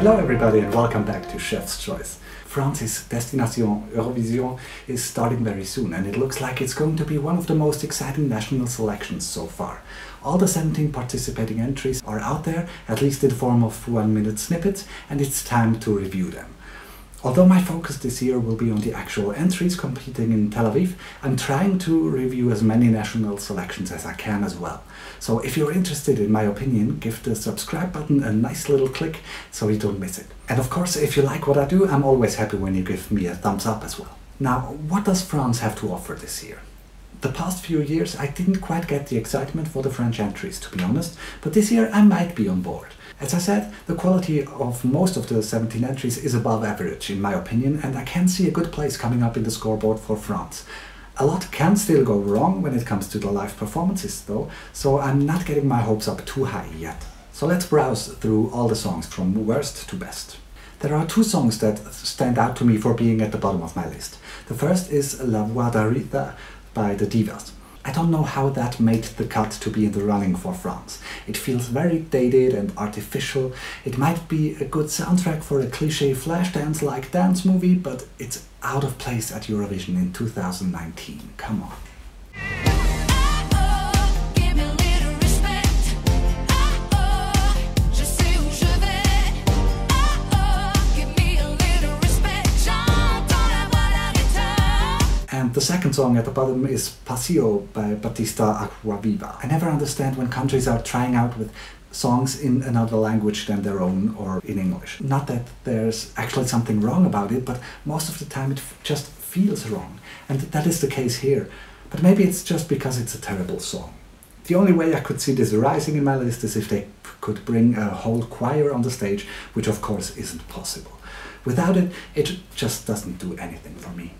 Hello everybody and welcome back to Chef's Choice. France's Destination Eurovision is starting very soon and it looks like it's going to be one of the most exciting national selections so far. All the 17 participating entries are out there, at least in the form of 1-minute snippets, and it's time to review them. Although my focus this year will be on the actual entries competing in Tel Aviv, I'm trying to review as many national selections as I can as well. So if you're interested in my opinion, give the subscribe button a nice little click so you don't miss it. And of course, if you like what I do, I'm always happy when you give me a thumbs up as well. Now, what does France have to offer this year? The past few years I didn't quite get the excitement for the French entries, to be honest, but this year I might be on board. As I said, the quality of most of the 17 entries is above average in my opinion, and I can see a good place coming up in the scoreboard for France. A lot can still go wrong when it comes to the live performances though, so I'm not getting my hopes up too high yet. So let's browse through all the songs from worst to best. There are two songs that stand out to me for being at the bottom of my list. The first is La Voix d'Aretha by the Divas. I don't know how that made the cut to be in the running for France. It feels very dated and artificial. It might be a good soundtrack for a cliché Flashdance-like dance movie, but it's out of place at Eurovision in 2019. Come on. And the second song at the bottom is Passio by Battista Acquaviva. I never understand when countries are trying out with songs in another language than their own or in English. Not that there's actually something wrong about it, but most of the time it just feels wrong. And that is the case here. But maybe it's just because it's a terrible song. The only way I could see this rising in my list is if they could bring a whole choir on the stage, which of course isn't possible. Without it, it just doesn't do anything for me.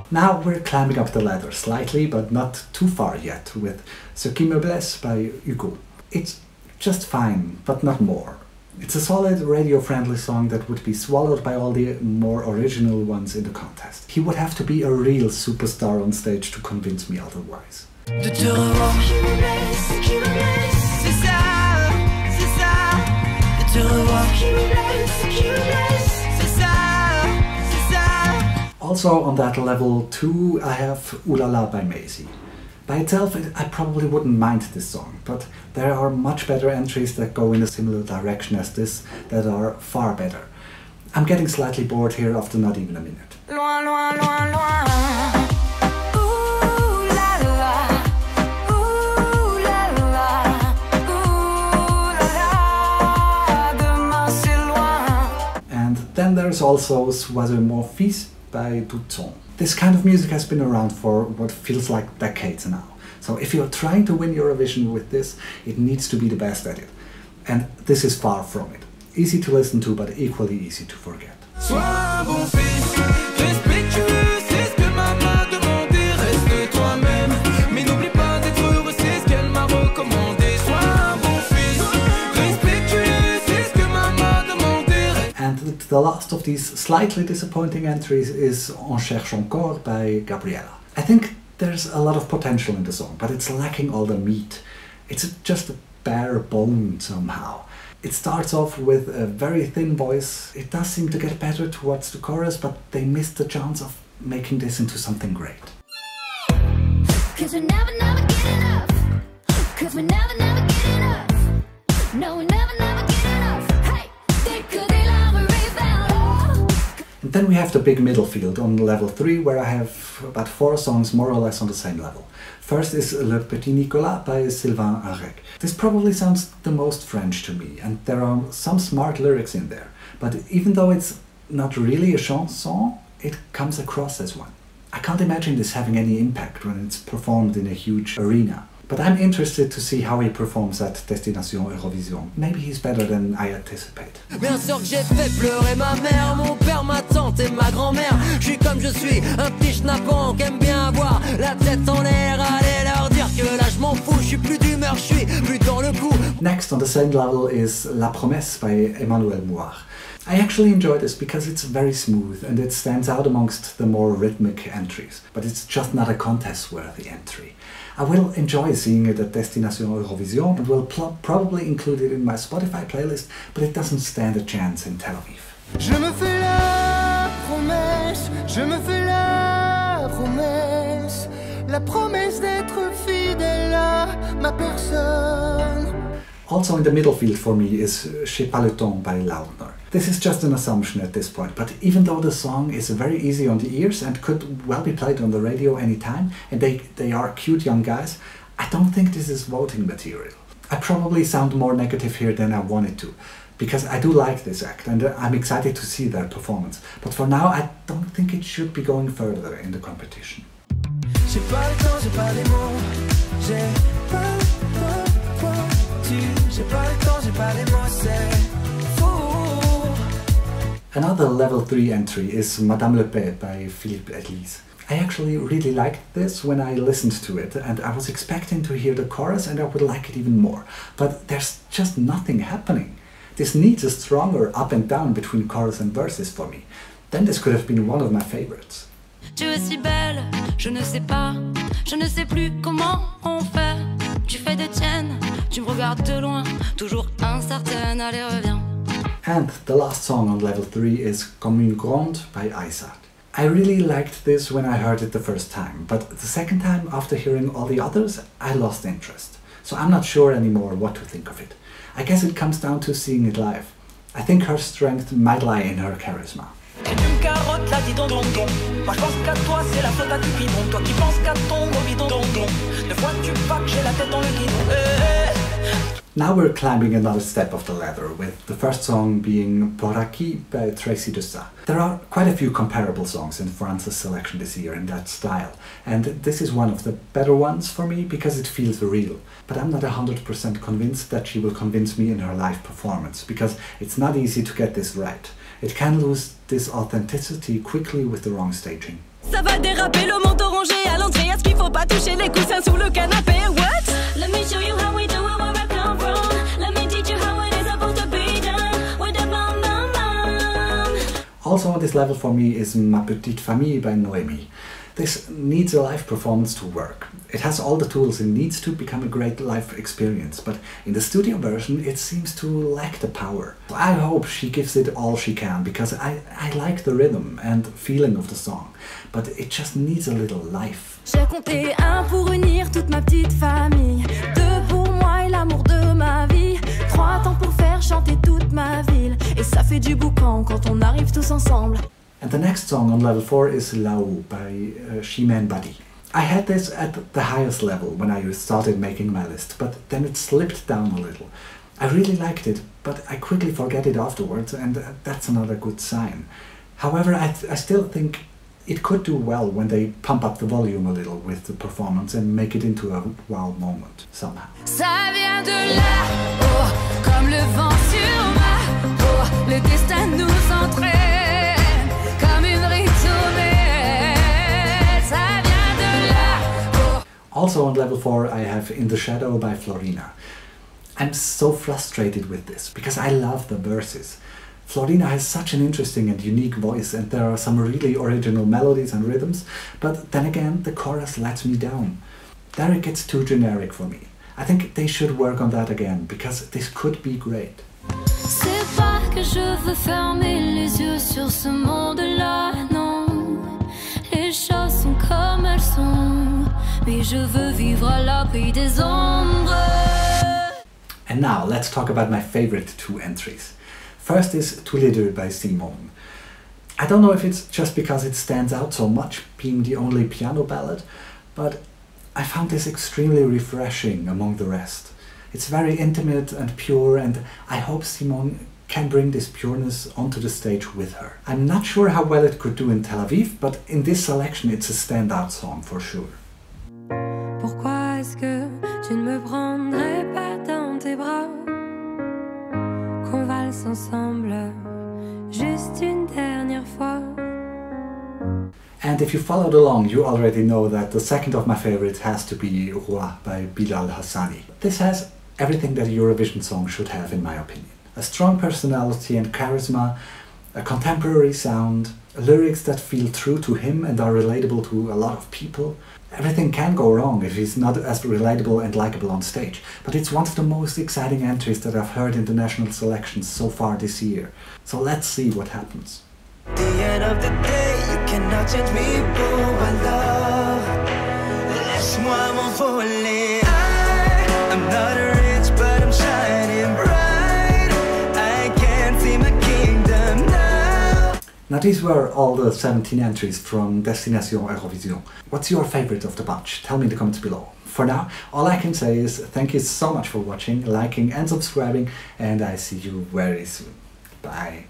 Now we're climbing up the ladder slightly, but not too far yet, with Ce qui me blesse by Hugo. It's just fine, but not more. It's a solid radio-friendly song that would be swallowed by all the more original ones in the contest. He would have to be a real superstar on stage to convince me otherwise. Also on that level 2 I have Ooh La La by Maisie. By itself I probably wouldn't mind this song, but there are much better entries that go in a similar direction as this that are far better. I'm getting slightly bored here after not even a minute. Loin, loin, loin, loin. Ooh la la, ooh la la, ooh la la, demain c'est loin. And then there's also Sois mon fils by Dutson. This kind of music has been around for what feels like decades now. So if you're trying to win Eurovision with this, it needs to be the best at it. And this is far from it. Easy to listen to, but equally easy to forget. Sois bon fils, respectueux, c'est ce que maman demandait, reste toi-même, mais n'oublie pas d'être heureux, c'est ce qu'elle m'a recommandé. Sois bon fils, respectueux, c'est ce que maman demandait. And the last of these slightly disappointing entries is On cherche encore by Gabriella. I think there's a lot of potential in the song, but it's lacking all the meat. It's just a bare bone somehow. It starts off with a very thin voice. It does seem to get better towards the chorus, but they missed the chance of making this into something great. 'Cause we never, never get enough. 'Cause we never, never get enough. No, we never, never get enough. Hey, they could elaborate that. And then we have the big middle field on level 3, where I have about 4 songs more or less on the same level. First is Le Petit Nicolas by Sylvain Arec. This probably sounds the most French to me, and there are some smart lyrics in there. But even though it's not really a chanson, it comes across as one. I can't imagine this having any impact when it's performed in a huge arena. But I'm interested to see how he performs at Destination Eurovision. Maybe he's better than I anticipate. Bien sûr que j'ai fait pleurer ma mère, mon père, ma tante et ma grand-mère. Je suis comme je suis, un petit schnappant qui aime bien avoir la tête en l'air. Allez leur dire que là je m'en fous, je suis plus d'humeur, je suis plus dans le coup. Next on the same level is La Promesse by Emmanuel Moir. I actually enjoy this because it's very smooth and it stands out amongst the more rhythmic entries, but it's just not a contest-worthy entry. I will enjoy seeing it at Destination Eurovision and will probably include it in my Spotify playlist, but it doesn't stand a chance in Tel Aviv. Je me fais la promesse d'être fidèle à ma personne. Also in the middle field for me is J'ai pas le temps by Lautner. This is just an assumption at this point, but even though the song is very easy on the ears and could well be played on the radio anytime, and they are cute young guys, I don't think this is voting material. I probably sound more negative here than I wanted to, because I do like this act and I'm excited to see their performance, but for now I don't think it should be going further in the competition. J'ai pas le temps, j'ai pas les mots. J'ai pas le temps, j'ai pas les mots, c'est fou. Another level 3 entry is Madame Le Paix by Philippe Eglise. I actually really liked this when I listened to it, and I was expecting to hear the chorus and I would like it even more, but there's just nothing happening. This needs a stronger up and down between chorus and verses for me. Then this could have been one of my favorites. Tu es si belle, je ne sais pas, je ne sais plus comment on fait. Tu fais de tienne, tu me regardes de loin, toujours incertaine, allez reviens. And the last song on level 3 is Comme une Gronde by Aysat. I really liked this when I heard it the first time, but the second time after hearing all the others, I lost interest. So I'm not sure anymore what to think of it. I guess it comes down to seeing it live. I think her strength might lie in her charisma. Une carotte là dis donc donc donc. Moi je pense qu'à toi c'est la faute à Cupidon. Toi qui penses qu'à ton gros bidon donc donc. Ne vois-tu pas que j'ai la tête dans le guidon. Now we're climbing another step of the ladder, with the first song being Poraki by Tracy Dessa. There are quite a few comparable songs in France's selection this year in that style, and this is one of the better ones for me because it feels real. But I'm not 100% convinced that she will convince me in her live performance, because it's not easy to get this right. It can lose this authenticity quickly with the wrong staging. Ça va déraper, le manteau rangé à l'entrée. Est-ce qu'il faut pas toucher les coussins sous le canapé? What? Let me show you how we do it, where I come from. Let me teach you how it is supposed to be done. With the bum bum bum. Also on this level for me is Ma Petite Famille by Noémie. This needs a live performance to work. It has all the tools it needs to become a great live experience, but in the studio version it seems to lack the power. I hope she gives it all she can, because I like the rhythm and feeling of the song, but it just needs a little life. J'ai compté 1 pour unir toute ma petite famille, 2 pour moi et l'amour de ma vie, 3 temps pour faire chanter toute ma ville, et ça fait du boucan quand on arrive tous ensemble. And the next song on level 4 is Lau by She-Man Buddy. I had this at the highest level when I started making my list, but then it slipped down a little. I really liked it, but I quickly forget it afterwards, and that's another good sign. However, I still think it could do well when they pump up the volume a little with the performance and make it into a wow moment somehow. Ça vient de là, oh, comme le vent sur ma peau, le destin nous entraîne, comme une ritournelle, ça vient de là, oh. Also on level 4 I have In the Shadow by Florina. I'm so frustrated with this, because I love the verses. Florina has such an interesting and unique voice, and there are some really original melodies and rhythms, but then again the chorus lets me down. There it gets too generic for me. I think they should work on that again, because this could be great. C'est pas que je veux fermer les yeux sur ce monde-là, non. Les choses sont comme elles sont, mais je veux vivre à l'abri des ombres. And now let's talk about my favorite 2 entries. First is Tous les deux by Simone. I don't know if it's just because it stands out so much, being the only piano ballad, but I found this extremely refreshing among the rest. It's very intimate and pure, and I hope Simone can bring this pureness onto the stage with her. I'm not sure how well it could do in Tel Aviv, but in this selection it's a standout song for sure. Pourquoi est-ce que tu ne me prendrais pas dans tes bras? Qu'on valse ensemble, juste une dernière fois. And if you followed along, you already know that the second of my favorites has to be Roi by Bilal Hassani. This has Everything that a Eurovision song should have, in my opinion. A strong personality and charisma, a contemporary sound, lyrics that feel true to him and are relatable to a lot of people. Everything can go wrong if he's not as relatable and likable on stage, but it's one of the most exciting entries that I've heard in the national selections so far this year. So let's see what happens. At the end of the day, you cannot change me pour my love. Laisse-moi m'envoler. I'm not rich, but I'm shining bright. I can't see my kingdom now. Now these were all the 17 entries from Destination Eurovision. What's your favorite of the bunch? Tell me in the comments below. For now, all I can say is thank you so much for watching, liking and subscribing, and I see you very soon. Bye.